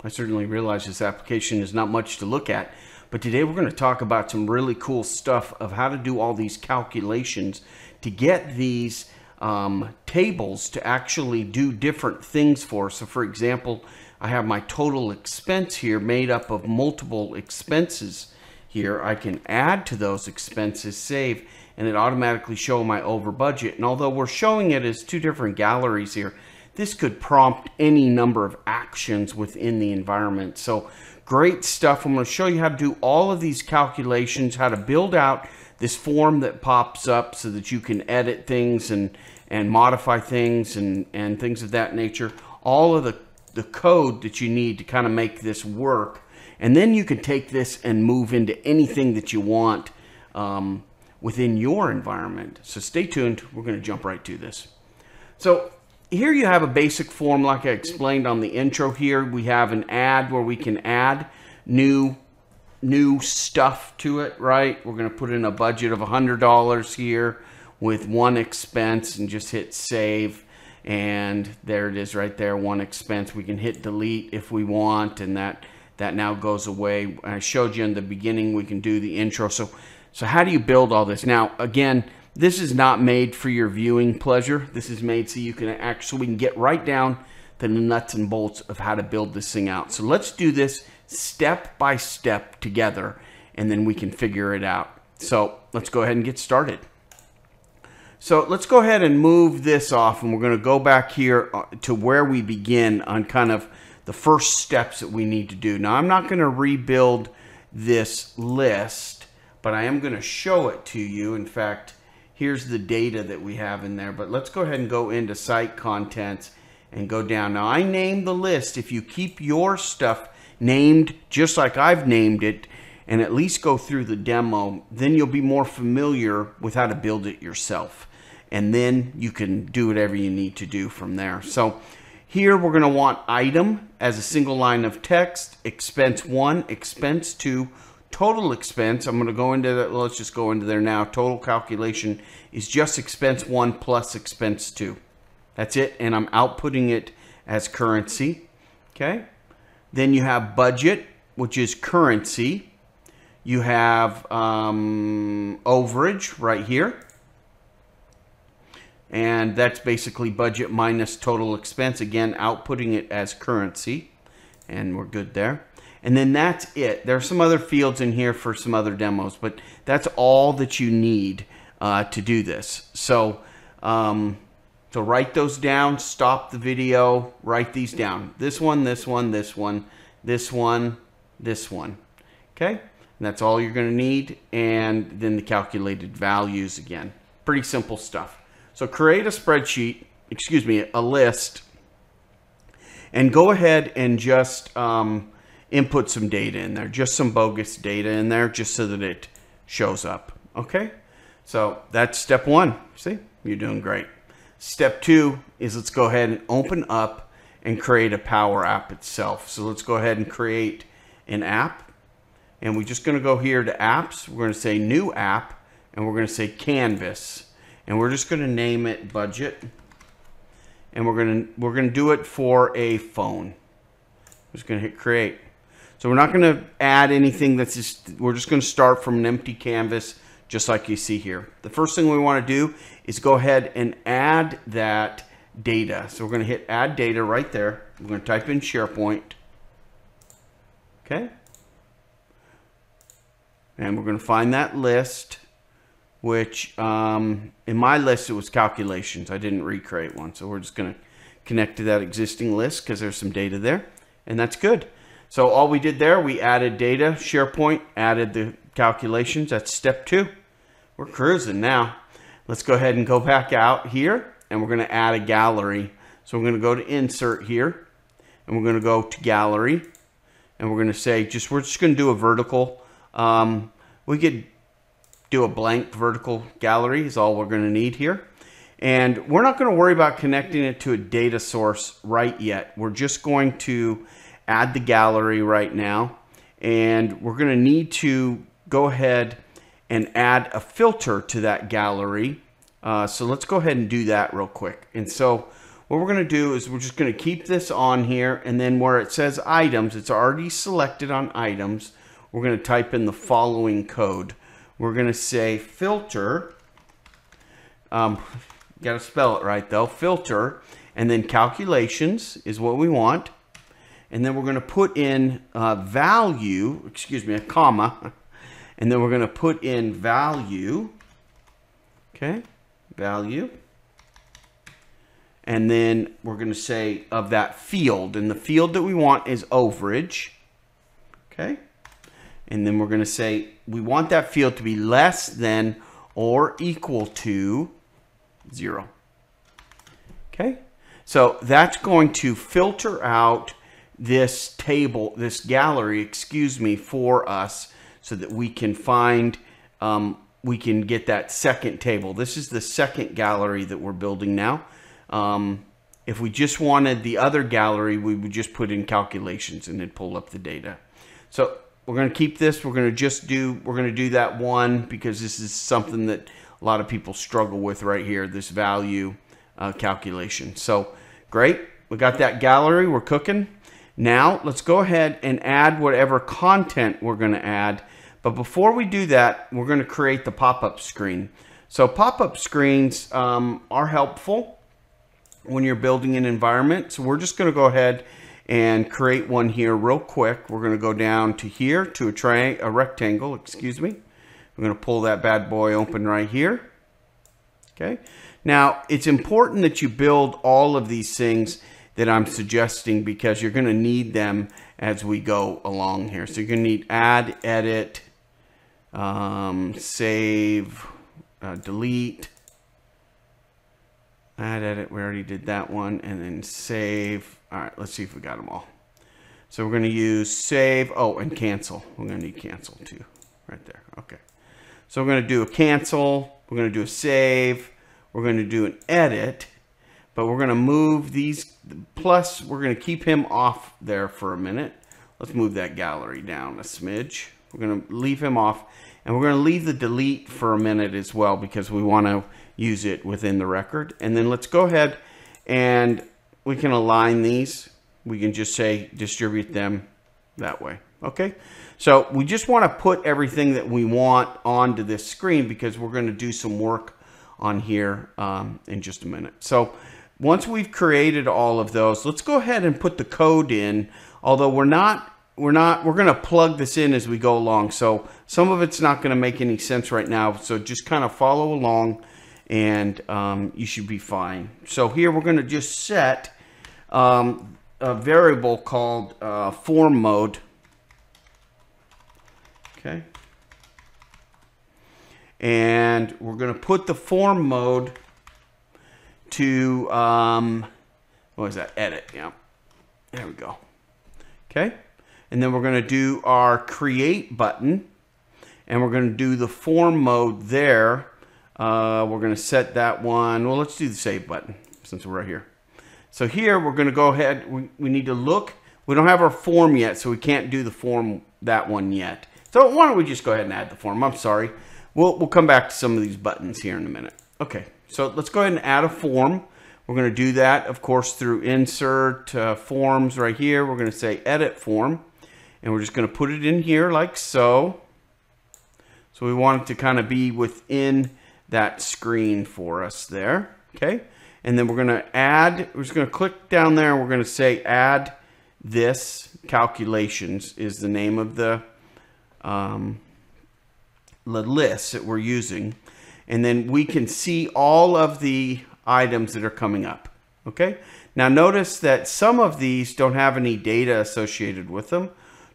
I certainly realize this application is not much to look at, but today we're going to talk about some really cool stuff of how to do all these calculations to get these tables to actually do different things for us. So for example, I have my total expense here made up of multiple expenses here. I can add to those expenses, save, and it automatically show my over budget. And although we're showing it as two different galleries here, this could prompt any number of actions within the environment. So great stuff. I'm going to show you how to do all of these calculations, how to build out this form that pops up so that you can edit things and modify things and things of that nature. All of the code that you need to kind of make this work. And then you can take this and move into anything that you want within your environment. So stay tuned. We're going to jump right to this. So here you have a basic form like I explained on the intro here. We have an add where we can add new stuff to it, right? We're going to put in a budget of $100 here with one expense and just hit save. And there it is right there, one expense. We can hit delete if we want, and that now goes away. I showed you in the beginning we can do the intro. So how do you build all this? Now, again, this is not made for your viewing pleasure. This is made so you can actually get right down to the nuts and bolts of how to build this thing out. So let's do this step by step together, and then we can figure it out. So let's go ahead and get started. So let's go ahead and move this off, and we're going to go back here to where we begin on kind of the first steps that we need to do. Now, I'm not going to rebuild this list, but I am going to show it to you. In fact, here's the data that we have in there, but let's go ahead and go into site contents and go down. Now, I named the list. If you keep your stuff named just like I've named it and at least go through the demo, then you'll be more familiar with how to build it yourself. And then you can do whatever you need to do from there. So here we're going to want item as a single line of text, expense 1, expense 2, total expense. I'm going to go into that. Let's just go into there now. Total calculation is just expense 1 plus expense 2. That's it. And I'm outputting it as currency. Okay. Then you have budget, which is currency. You have overage right here. And that's basically budget minus total expense. Again, outputting it as currency. And we're good there. And then that's it. There are some other fields in here for some other demos, but that's all that you need to do this. So, so write those down, stop the video, write these down. This one, this one, this one, this one, this one. Okay? And that's all you're going to need. And then the calculated values again. Pretty simple stuff. So create a spreadsheet, excuse me, a list, and go ahead and just input some data in there, just some bogus data in there, just so that it shows up. Okay, so that's step 1. See, you're doing great. Step 2 is let's go ahead and open up and create a Power App itself. So let's go ahead and create an app, and we're just going to go here to apps. We're going to say new app, and we're going to say Canvas, and we're just going to name it budget, and we're going to do it for a phone. I'm just going to hit create. So we're not going to add anything. We're just going to start from an empty canvas, just like you see here. The first thing we want to do is go ahead and add that data. So we're going to hit add data right there. We're going to type in SharePoint. Okay. And we're going to find that list, which in my list it was calculations. I didn't recreate one. So we're just going to connect to that existing list because there's some data there. And that's good. So all we did there, we added data, SharePoint, added the calculations. That's step 2. We're cruising now. Let's go ahead and go back out here, and we're going to add a gallery. So we're going to go to Insert here, and we're going to go to Gallery, and we're going to say, we're just going to do a vertical. We could do a blank vertical gallery is all we're going to need here. And we're not going to worry about connecting it to a data source right yet. We're just going to add the gallery right now, and we're going to need to go ahead and add a filter to that gallery. So let's go ahead and do that real quick. And so what we're going to do is we're just going to keep this on here, and then where it says items, it's already selected on items. We're going to type in the following code. We're going to say filter, got to spell it right though, filter, and then calculations is what we want. And then we're going to put in value, excuse me, a comma, and then we're going to put in value, okay, value. And then we're going to say of that field, and the field that we want is overage, okay. And then we're going to say we want that field to be less than or equal to 0. Okay, so that's going to filter out this table, this gallery, excuse me, for us so that we can find, we can get that second table. This is the second gallery that we're building now. If we just wanted the other gallery, we would just put in calculations and it'd pull up the data. So we're going to keep this. We're going to do that one because this is something that a lot of people struggle with right here, this value calculation. So great. We got that gallery. We're cooking. Now let's go ahead and add whatever content we're going to add. But before we do that, we're going to create the pop-up screen. So pop-up screens are helpful when you're building an environment. So we're just going to go ahead and create one here real quick. We're going to go down to here to a rectangle, excuse me. We're going to pull that bad boy open right here. Okay. Now it's important that you build all of these things that I'm suggesting because you're going to need them as we go along here. So you're going to need add, edit, save, delete, add, edit, we already did that one, and then save. All right, let's see if we got them all. So we're going to use save, oh, and cancel. We're going to need cancel too, right there. Okay. So we're going to do a cancel, we're going to do a save, we're going to do an edit, but we're going to move these, plus we're going to keep him off there for a minute. Let's move that gallery down a smidge. We're going to leave him off, and we're going to leave the delete for a minute as well because we want to use it within the record. And then let's go ahead and we can align these. We can just say distribute them that way. Okay, so we just want to put everything that we want onto this screen because we're going to do some work on here in just a minute. So once we've created all of those, let's go ahead and put the code in. Although we're going to plug this in as we go along. So some of it's not going to make any sense right now. So just kind of follow along and you should be fine. So here we're going to just set a variable called form mode. Okay. And we're going to put the form mode to, what is that? Edit. Yeah. There we go. Okay. And then we're going to do our create button, and we're going to do the form mode there. We're going to set that one. Well, let's do the save button since we're right here. So here we're going to go ahead. We need to look. We don't have our form yet, so we can't do the form, that one yet. So why don't we just go ahead and add the form? I'm sorry. We'll come back to some of these buttons here in a minute. Okay, so let's go ahead and add a form. We're going to do that, of course, through insert forms right here. We're going to say edit form, and we're just going to put it in here like so. So we want it to kind of be within that screen for us there. Okay, and then we're going to add, we're just going to click down there, and we're going to say add this calculations is the name of the list that we're using. And then we can see all of the items that are coming up. Okay, now notice that some of these don't have any data associated with them.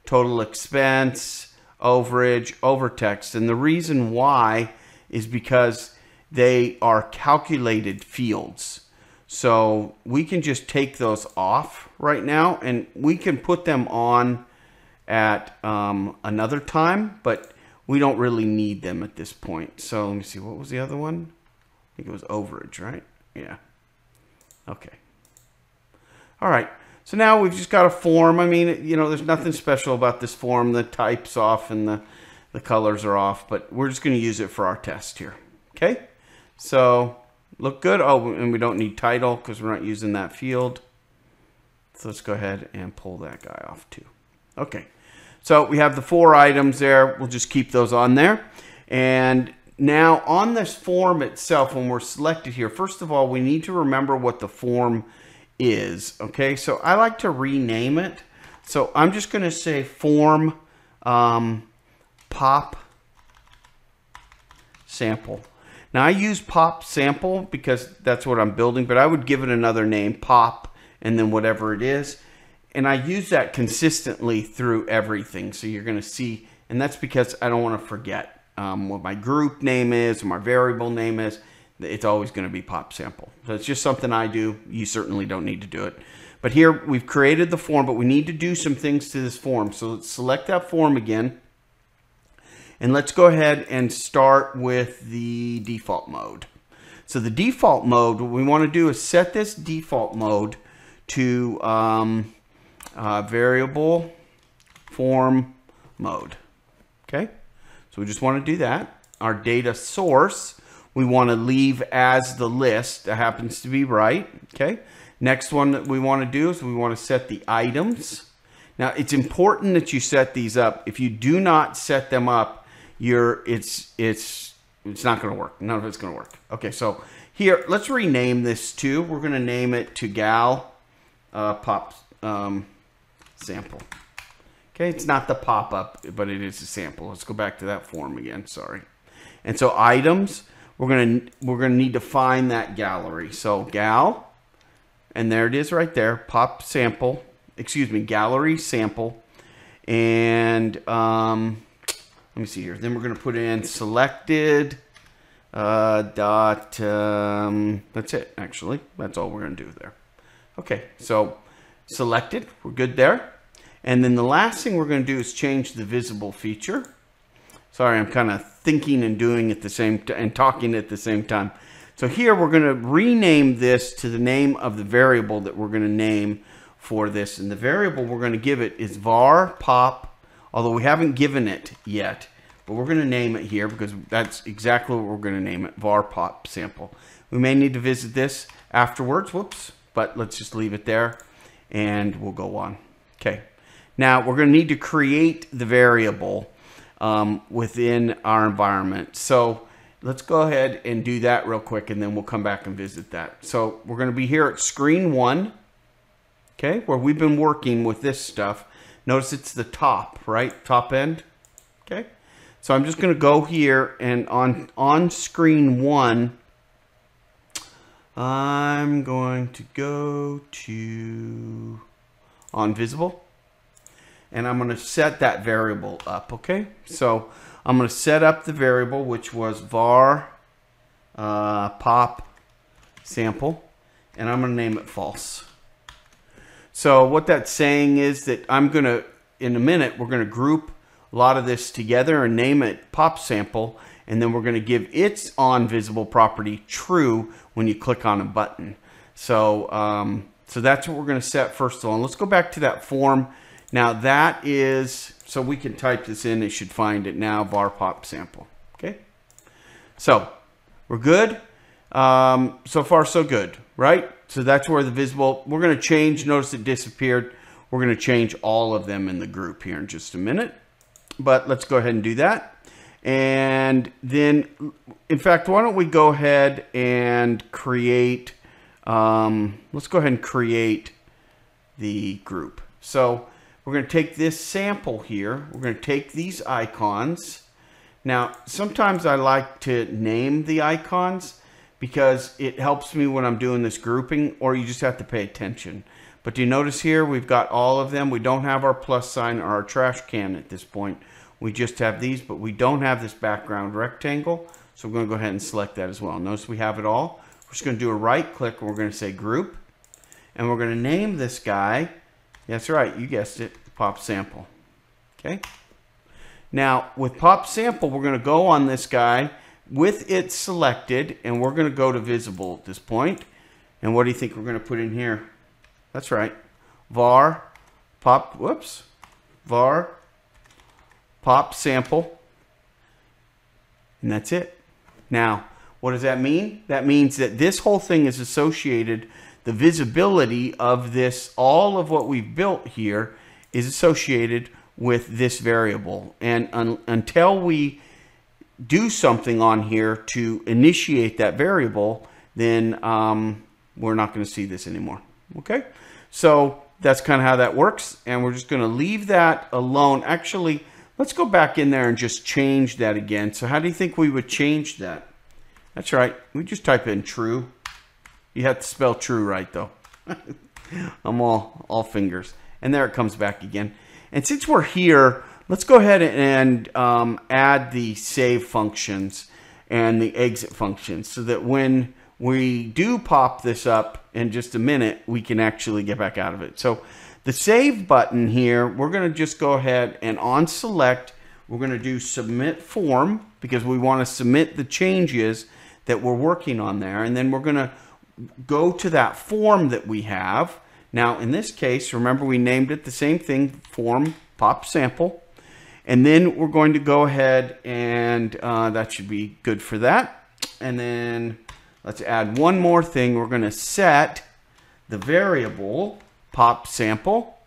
Total expense, overage, overtext. And the reason why is because they are calculated fields. So we can just take those off right now, and we can put them on at another time, but we don't really need them at this point. So let me see, what was the other one? I think it was overage, right? Yeah. Okay. All right. So now we've just got a form. I mean, you know, there's nothing special about this form. The type's off and the colors are off, but we're just going to use it for our test here. Okay. So Look good. Oh, and we don't need title because we're not using that field. So let's go ahead and pull that guy off too. Okay. So we have the 4 items there. We'll just keep those on there. And now on this form itself, when we're selected here, first of all, we need to remember what the form is. Okay. So I like to rename it. So I'm just going to say form pop sample. Now I use pop sample because that's what I'm building, but I would give it another name, pop, and then whatever it is. And I use that consistently through everything. So you're going to see, and that's because I don't want to forget what my group name is or my variable name is. It's always going to be pop sample. So it's just something I do. You certainly don't need to do it. But here we've created the form, but we need to do some things to this form. So let's select that form again. And let's go ahead and start with the default mode. So the default mode, what we want to do is set this default mode to variable form mode. Okay, so we just want to do that. Our data source, we want to leave as the list. That happens to be right. Okay, next one that we want to do is we want to set the items. Now it's important that you set these up. If you do not set them up, it's not going to work. None of it's going to work. Okay, so here let's rename this too. We're going to name it to gal pop sample. Okay, it's not the pop-up, but it is a sample. Let's go back to that form again. Sorry. And so items, we're gonna need to find that gallery. So gal, and there it is right there. Pop sample. Excuse me, gallery sample. And let me see here. Then we're gonna put in selected dot. That's it. Actually, that's all we're gonna do there. Okay, so selected, we're good there. And then the last thing we're going to do is change the visible feature. Sorry, I'm kind of thinking and doing at the same time and talking at the same time. So here we're going to rename this to the name of the variable that we're going to name for this. And the variable we're going to give it is var pop, although we haven't given it yet, but we're going to name it here because that's exactly what we're going to name it, var pop sample. We may need to visit this afterwards, whoops, but let's just leave it there and we'll go on. Okay. Now we're going to need to create the variable within our environment. So let's go ahead and do that real quick and then we'll come back and visit that. So we're going to be here at screen 1, okay, where we've been working with this stuff. Notice it's the top, right? Top end. Okay. So I'm just going to go here and on screen 1, I'm going to go to on visible. And I'm going to set that variable up, okay? So I'm going to set up the variable, which was var pop sample, and I'm going to name it false. So what that's saying is that I'm going to, in a minute, we're going to group a lot of this together and name it pop sample, and then we're going to give its on visible property true when you click on a button. So, so that's what we're going to set first of all. And let's go back to that form. Now that is, so we can type this in, it should find it now, var pop sample, okay? So we're good. So far so good, right? So that's where the visible, we're gonna change, notice it disappeared. We're gonna change all of them in the group here in just a minute, but let's go ahead and do that. And then, in fact, why don't we go ahead and create, let's go ahead and create the group. So we're going to take this sample here. We're going to take these icons. Now, sometimes I like to name the icons because it helps me when I'm doing this grouping, or you just have to pay attention. But do you notice here, we've got all of them. We don't have our plus sign or our trash can at this point. We just have these, but we don't have this background rectangle. So we're going to go ahead and select that as well. Notice we have it all. We're just going to do a right click and we're going to say group. And we're going to name this guy, that's right, you guessed it, pop sample. Okay. Now with pop sample, we're going to go on this guy with it selected, and we're going to go to visible at this point. And what do you think we're going to put in here? That's right, var pop, whoops, var pop sample, and that's it. Now What does that mean? That means that this whole thing is associated, the visibility of this, all of what we've built here is associated with this variable. And until we do something on here to initiate that variable, then we're not going to see this anymore. Okay, so that's kind of how that works, and we're just going to leave that alone. Actually, let's go back in there and just change that again. So how do you think we would change that? That's right, we just type in true. You have to spell true right though. I'm all fingers, and there it comes back again. And since we're here, let's go ahead and add the save functions and the exit functions so that when we do pop this up in just a minute, we can actually get back out of it. So the save button here, we're going to just go ahead and on select, we're going to do submit form because we want to submit the changes that we're working on there. And then we're going to go to that form that we have. Now, in this case, remember we named it the same thing, form pop sample. And then we're going to go ahead and that should be good for that. And then let's add one more thing. We're going to set the variable pop sample.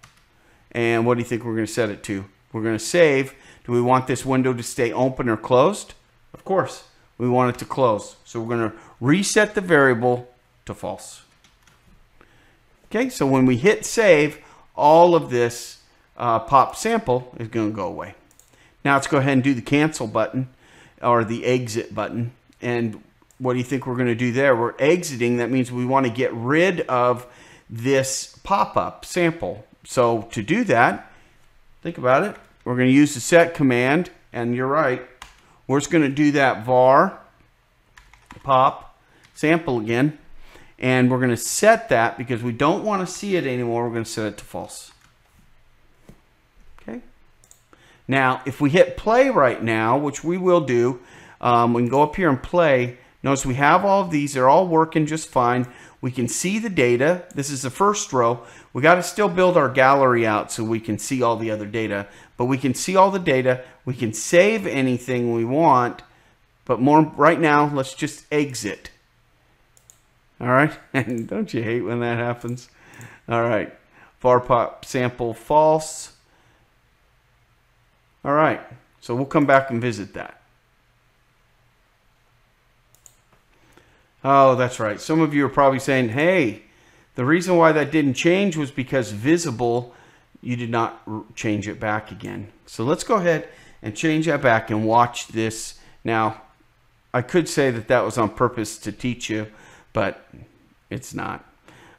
And what do you think we're going to set it to? We're going to save. Do we want this window to stay open or closed? Of course, we want it to close. So we're going to reset the variable to false. Okay, so when we hit save, all of this pop sample is going to go away. Now let's go ahead and do the cancel button or the exit button. And what do you think we're going to do there? We're exiting. That means we want to get rid of this pop-up sample. So to do that, think about it. We're going to use the set command, and you're right. We're just going to do that var pop sample again. And we're going to set that because we don't want to see it anymore. We're going to set it to false. Okay. Now, if we hit play right now, which we will do, we can go up here and play. Notice we have all of these. They're all working just fine. We can see the data. This is the first row. We got to still build our gallery out so we can see all the other data. But we can see all the data. We can save anything we want. But more right now, let's just exit. All right, and don't you hate when that happens? All right, var pop sample false. All right, so we'll come back and visit that. Oh, that's right. Some of you are probably saying, hey, the reason why that didn't change was because visible, you did not change it back again. So let's go ahead and change that back and watch this. Now, I could say that that was on purpose to teach you, but it's not.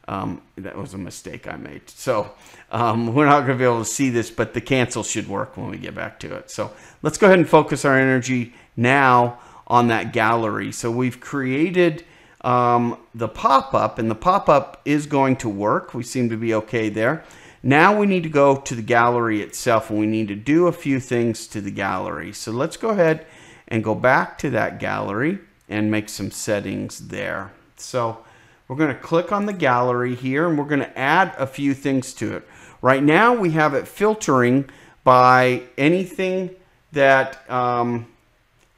That was a mistake I made. So we're not going to be able to see this, but the cancel should work when we get back to it. So let's go ahead and focus our energy now on that gallery. So we've created the pop-up, and the pop-up is going to work. We seem to be okay there. Now we need to go to the gallery itself, and we need to do a few things to the gallery. So let's go ahead and go back to that gallery and make some settings there. So we're going to click on the gallery here, and we're going to add a few things to it. Right now we have it filtering by anything that,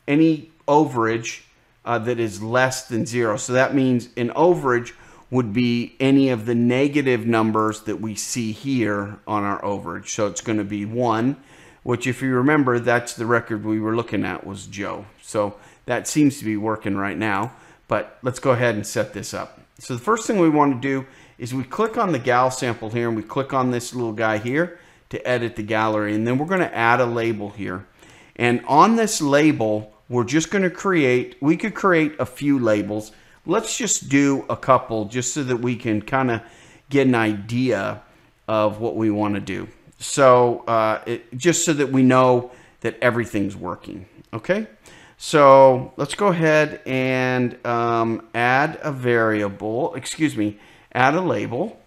any overage that is less than 0. So that means an overage would be any of the negative numbers that we see here on our overage. So it's going to be 1, which if you remember, that's the record we were looking at was Joe. So that seems to be working right now. But let's go ahead and set this up. So the first thing we want to do is we click on the gal sample here, and we click on this little guy here to edit the gallery. And then we're going to add a label here. And on this label, we're just going to create, we could create a few labels. Let's just do a couple just so that we can kind of get an idea of what we want to do. So just so that we know that everything's working. Okay. So let's go ahead and add a variable, add a label.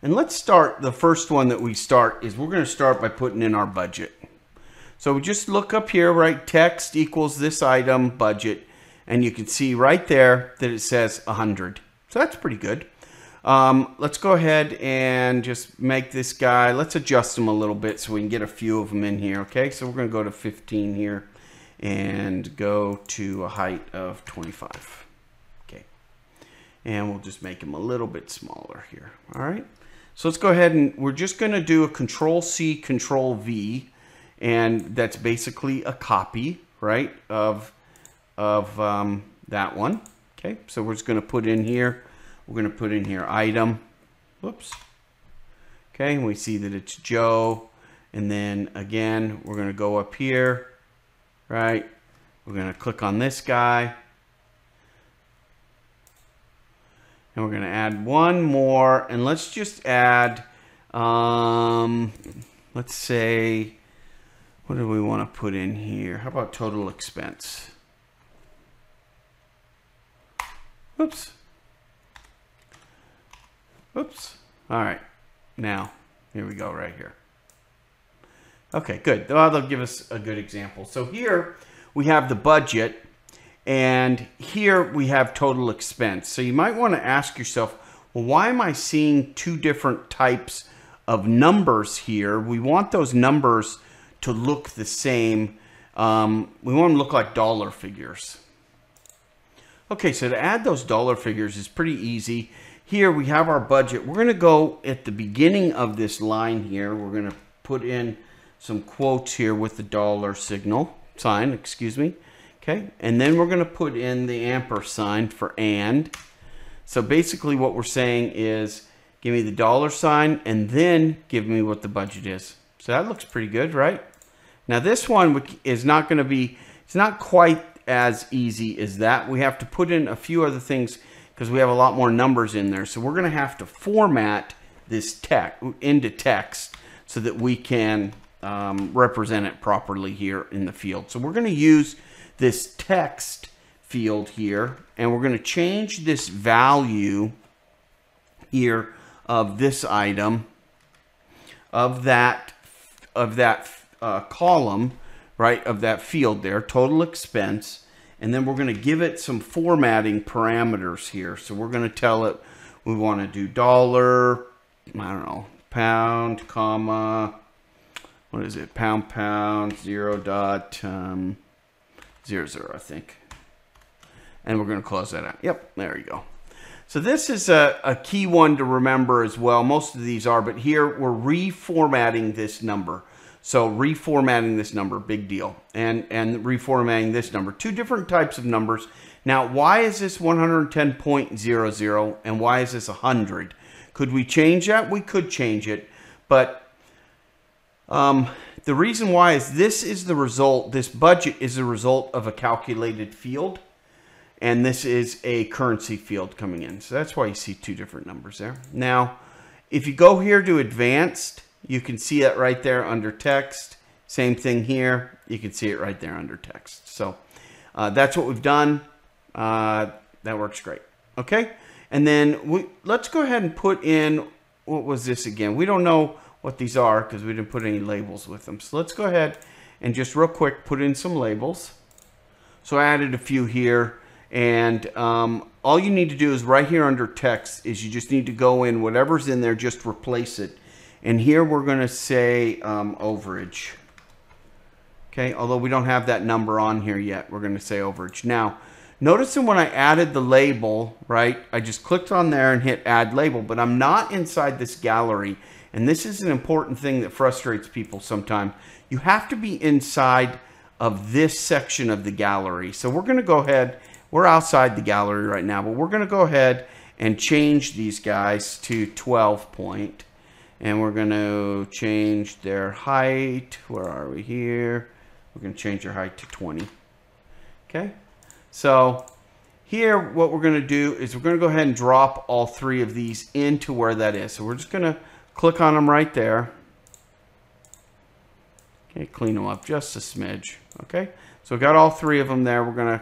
And let's start, the first one that we start is we're going to start by putting in our budget. So we just look up here, right, text equals this item budget, and you can see right there that it says 100. So that's pretty good. Let's go ahead and just make this guy, let's adjust him a little bit so we can get a few of them in here, okay? So we're going to go to 15 here. and go to a height of 25. Okay. And we'll just make him a little bit smaller here. All right. So let's go ahead and we're just going to do a Control-C, Control-V, and that's basically a copy, right, of that one. Okay, so we're just going to put in here, we're going to put in here item, whoops. Okay, and we see that it's Joe, and then again, we're going to go up here, right, we're going to click on this guy, and we're going to add one more, and let's just add, let's say, what do we want to put in here? How about total expense? Oops. Oops. All right. Now, here we go right here. Okay, good. Well, they'll give us a good example. So here we have the budget, and here we have total expense. So you might want to ask yourself, well, why am I seeing two different types of numbers here? We want those numbers to look the same. We want them to look like dollar figures. Okay, so to add those dollar figures is pretty easy. Here we have our budget. We're going to go at the beginning of this line here. We're going to put in some quotes here with the dollar sign, excuse me. Okay, and then we're going to put in the ampersand for and. So basically what we're saying is give me the dollar sign and then give me what the budget is. So that looks pretty good, right? Now this one is not going to be, it's not quite as easy as that. We have to put in a few other things because we have a lot more numbers in there. So we're going to have to format this text into text so that we can represent it properly here in the field. So we're going to use this text field here, and we're going to change this value here of this item of that column, right, of that field there, total expense, and then we're going to give it some formatting parameters here. So we're going to tell it we want to do dollar, I don't know, pound, comma, what is it, pound, 0.00, I think. And we're going to close that out. Yep, there you go. So this is a key one to remember as well. Most of these are, but here we're reformatting this number. So reformatting this number, big deal. And reformatting this number. Two different types of numbers. Now, why is this 110.00 and why is this 100? Could we change that? We could change it. But the reason why is this is the result, this budget is the result of a calculated field. And this is a currency field coming in. So that's why you see two different numbers there. Now, if you go here to advanced, you can see it right there under text. Same thing here. You can see it right there under text. So that's what we've done. That works great. Okay. And then let's go ahead and put in, what was this again? We don't know what these are because we didn't put any labels with them. So let's go ahead and just real quick put in some labels. So I added a few here. And all you need to do is right here under text is you just need to go in, whatever's in there, just replace it. And here we're going to say overage. Okay, although we don't have that number on here yet, we're going to say overage. Now, notice that when I added the label, right, I just clicked on there and hit add label, but I'm not inside this gallery. And this is an important thing that frustrates people sometimes. You have to be inside of this section of the gallery. So we're going to go ahead. We're outside the gallery right now, but we're going to go ahead and change these guys to 12 point. And we're going to change their height. Where are we here? We're going to change their height to 20. Okay. So here, what we're going to do is we're going to go ahead and drop all three of these into where that is. So we're just going to click on them right there. Okay. Clean them up just a smidge. Okay. So we got all three of them there. We're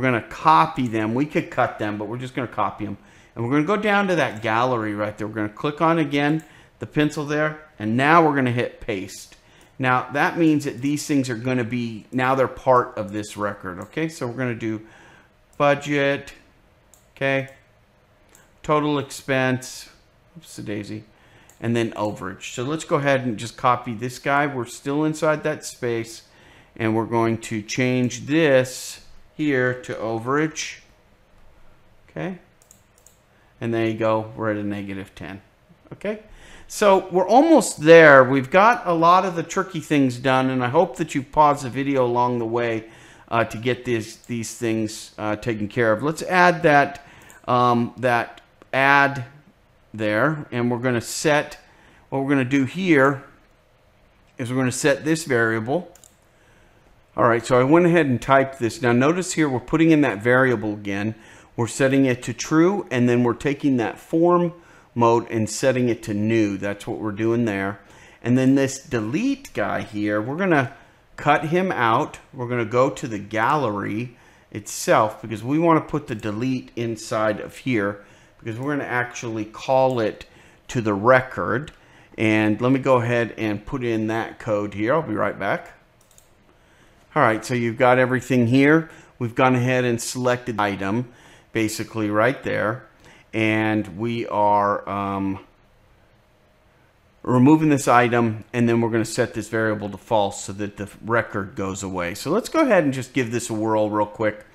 going to copy them. We could cut them, but we're just going to copy them. And we're going to go down to that gallery right there. We're going to click on again the pencil there, and now we're going to hit paste. Now that means that these things are going to be, now they're part of this record. Okay, so we're going to do budget, okay, total expense, oops, a daisy, and then overage. So let's go ahead and just copy this guy. We're still inside that space, and we're going to change this here to overage. Okay, and there you go, we're at a -10. Okay, so we're almost there. We've got a lot of the tricky things done, and I hope that you've paused the video along the way to get these things taken care of. Let's add that that add there, and we're going to set, what we're going to do here is we're going to set this variable. All right, so I went ahead and typed this. Now notice here we're putting in that variable again. We're setting it to true, and then we're taking that form mode and setting it to new. That's what we're doing there. And then this delete guy here, we're going to cut him out. We're going to go to the gallery itself because we want to put the delete inside of here because we're going to actually call it to the record. And let me go ahead and put in that code here. I'll be right back. All right, so you've got everything here. We've gone ahead and selected item basically right there. And we are removing this item, and then we're going to set this variable to false so that the record goes away. So let's go ahead and just give this a whirl real quick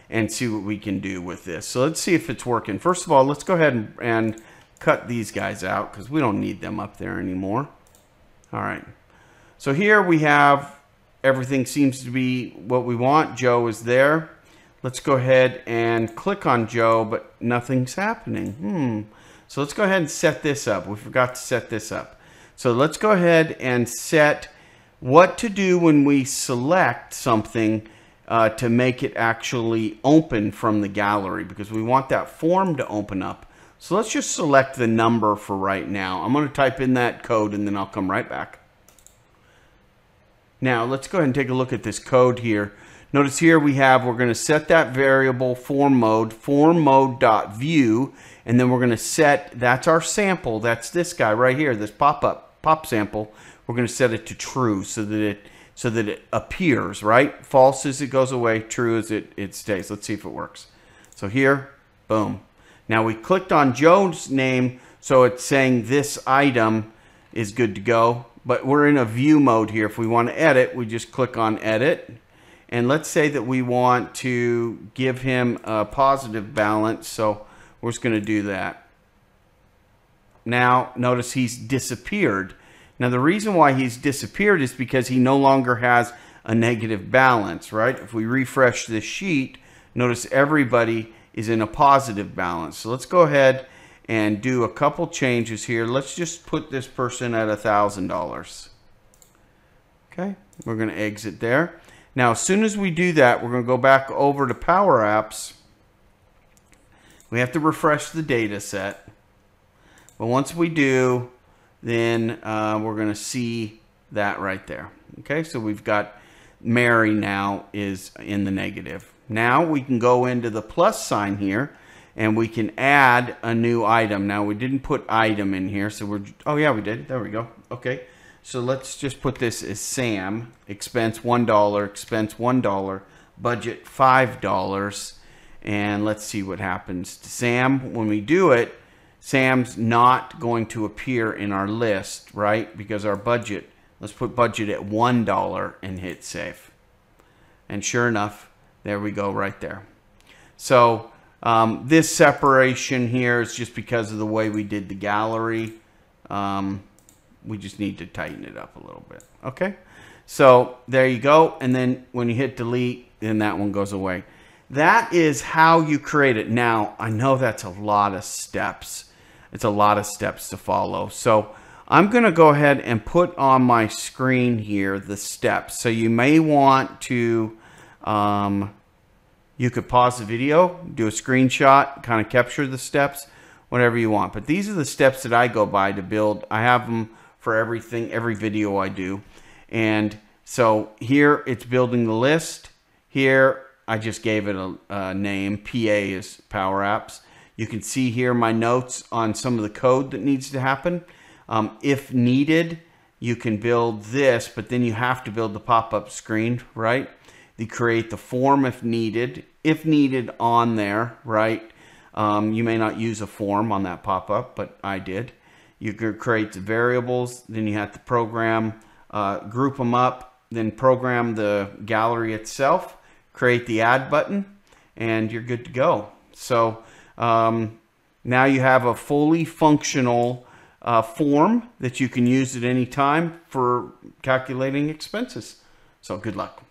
and see what we can do with this. So let's see if it's working. First of all, let's go ahead and cut these guys out because we don't need them up there anymore. All right. So here we have everything seems to be what we want. Joe is there. Let's go ahead and click on Joe, but nothing's happening. So let's go ahead and set this up. We forgot to set this up. So let's go ahead and set what to do when we select something to make it actually open from the gallery because we want that form to open up. So let's just select the number for right now. I'm going to type in that code and then I'll come right back. Now let's go ahead and take a look at this code here. Notice here we're going to set that variable form mode.view, and then we're going to set, that's our sample, that's this guy right here, this pop sample. We're going to set it to true so that it appears, right? False as it goes away, true as it stays. Let's see if it works. So here, boom. Now we clicked on Joe's name, so it's saying this item is good to go, but we're in a view mode here. If we want to edit, we just click on edit. And let's say that we want to give him a positive balance, so we're just going to do that. Now, notice he's disappeared. Now, the reason why he's disappeared is because he no longer has a negative balance, right? If we refresh this sheet, notice everybody is in a positive balance. So let's go ahead and do a couple changes here. Let's just put this person at $1,000. Okay, we're going to exit there. Now, as soon as we do that, we're going to go back over to Power Apps. We have to refresh the data set. But once we do, then we're going to see that right there. Okay, so we've got Mary now is in the negative. Now we can go into the plus sign here and we can add a new item. Now we didn't put item in here, so we're, oh yeah, we did. There we go. Okay. So let's just put this as Sam, expense $1, expense $1, budget $5, and let's see what happens to Sam. When we do it, Sam's not going to appear in our list, right? Because our budget, let's put budget at $1 and hit save. And sure enough, there we go right there. So this separation here is just because of the way we did the gallery. We just need to tighten it up a little bit. Okay, so there you go. And then when you hit delete, then that one goes away. That is how you create it. Now, I know that's a lot of steps. It's a lot of steps to follow. So I'm going to go ahead and put on my screen here the steps. So you may want to, you could pause the video, do a screenshot, kind of capture the steps, whatever you want. But these are the steps that I go by to build. I have them for everything, every video I do. And so here it's building the list. Here I just gave it a name. PA is Power Apps. You can see here my notes on some of the code that needs to happen. If needed, you can build this, but then you have to build the pop-up screen, right? You create the form if needed on there, right? You may not use a form on that pop-up, but I did. You could create the variables, then you have to program, group them up, then program the gallery itself, create the add button, and you're good to go. So now you have a fully functional form that you can use at any time for calculating expenses. So good luck.